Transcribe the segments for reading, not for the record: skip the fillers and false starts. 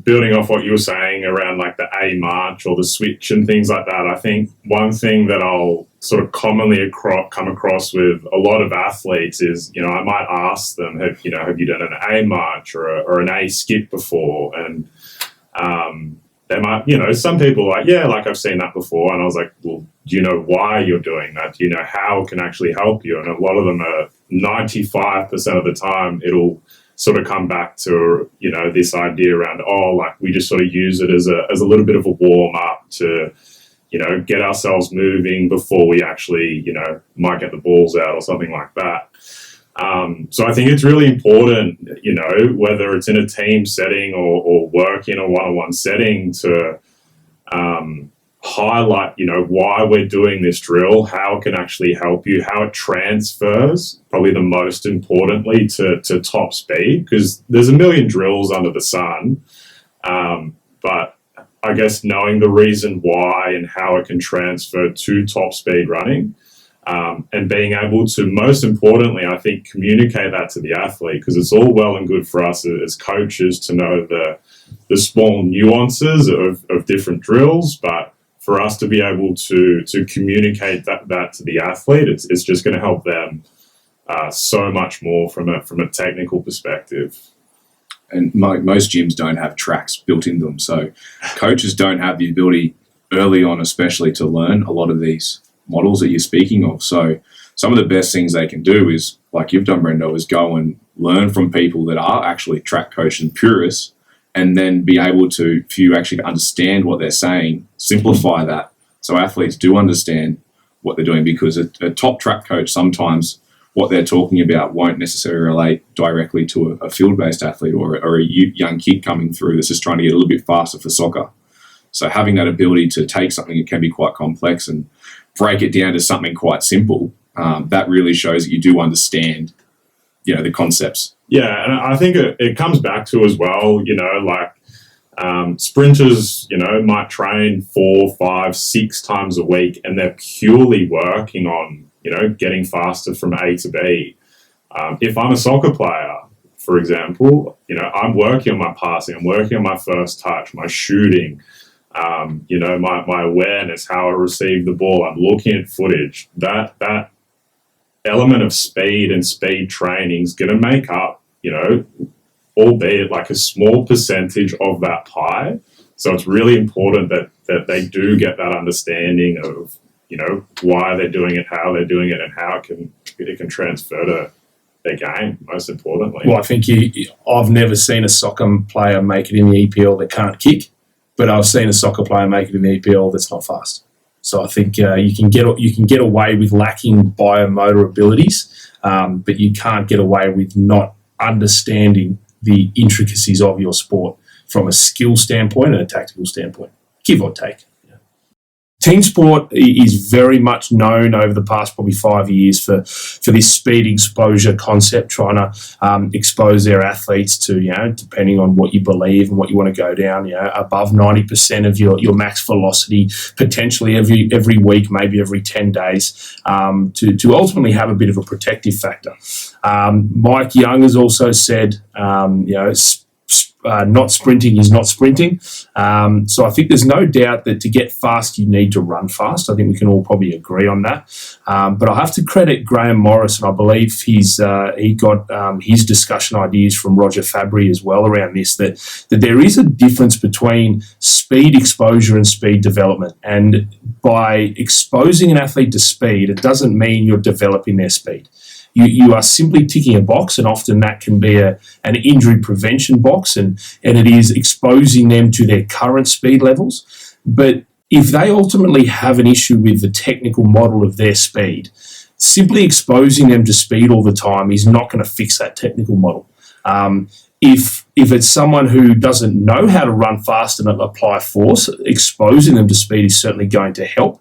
building off what you were saying around like the A march or the switch and things like that, I think one thing that I'll sort of commonly come across with a lot of athletes is, I might ask them, have you done an A march or an A skip before? And they might, some people are like, yeah, like I've seen that before. And I was like, well, do you know why you're doing that? Do you know how it can actually help you? And a lot of them are 95% of the time, it'll sort of come back to, this idea around, we just sort of use it as a little bit of a warm up to, get ourselves moving before we actually, might get the balls out or something like that. So I think it's really important, whether it's in a team setting or work in a one-on-one setting to highlight, why we're doing this drill, how it can actually help you, how it transfers, probably the most importantly, to top speed, because there's a million drills under the sun. But I guess knowing the reason why and how it can transfer to top speed running, and being able to, most importantly, I think, communicate that to the athlete, because it's all well and good for us as coaches to know the small nuances of different drills, but for us to be able to communicate that to the athlete, it's just going to help them so much more from a technical perspective. And most gyms don't have tracks built into them, so coaches don't have the ability early on, especially, to learn a lot of these models that you're speaking of. So some of the best things they can do is, like you've done, Brendo, is go and learn from people that are actually track coaches and purists, and then be able to, for you actually to understand what they're saying, simplify that so athletes do understand what they're doing, because a top track coach, sometimes what they're talking about won't necessarily relate directly to a field-based athlete or a young kid coming through that's just trying to get a little bit faster for soccer. So having that ability to take something that can be quite complex and break it down to something quite simple, that really shows that you do understand, the concepts. Yeah, and I think it comes back to as well, sprinters, might train 4, 5, 6 times a week, and they're purely working on, getting faster from A to B. If I'm a soccer player, for example, I'm working on my passing, I'm working on my first touch, my shooting, my awareness, how I receive the ball, I'm looking at footage. That element of speed and speed training is going to make up, albeit like a small percentage of that pie. So it's really important that they do get that understanding of, why they're doing it, how they're doing it, and how it can transfer to their game, most importantly. Well, I think I've never seen a soccer player make it in the EPL that can't kick, but I've seen a soccer player make it in the EPL that's not fast. So I think you can get away with lacking biomotor abilities, but you can't get away with not understanding the intricacies of your sport from a skill standpoint and a tactical standpoint, give or take. Team sport is very much known over the past probably 5 years for this speed exposure concept, trying to expose their athletes to, depending on what you believe and what you want to go down, above 90% of your max velocity, potentially every week, maybe every 10 days, to ultimately have a bit of a protective factor. Mike Young has also said, not sprinting is not sprinting. So I think there's no doubt that to get fast, you need to run fast. I think we can all probably agree on that. But I have to credit Graham Morris, and I believe he got his discussion ideas from Roger Fabry as well around this, that there is a difference between speed exposure and speed development. And by exposing an athlete to speed, it doesn't mean you're developing their speed. You are simply ticking a box, and often that can be an injury prevention box, and it is exposing them to their current speed levels. But if they ultimately have an issue with the technical model of their speed, simply exposing them to speed all the time is not going to fix that technical model. If it's someone who doesn't know how to run fast and apply force, exposing them to speed is certainly going to help.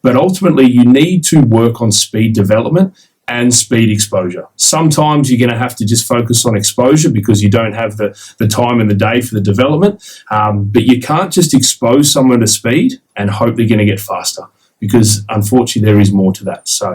But ultimately, you need to work on speed development and speed exposure. Sometimes you're going to have to just focus on exposure because you don't have the time in the day for the development, but you can't just expose someone to speed and hope they're going to get faster, because unfortunately there is more to that. So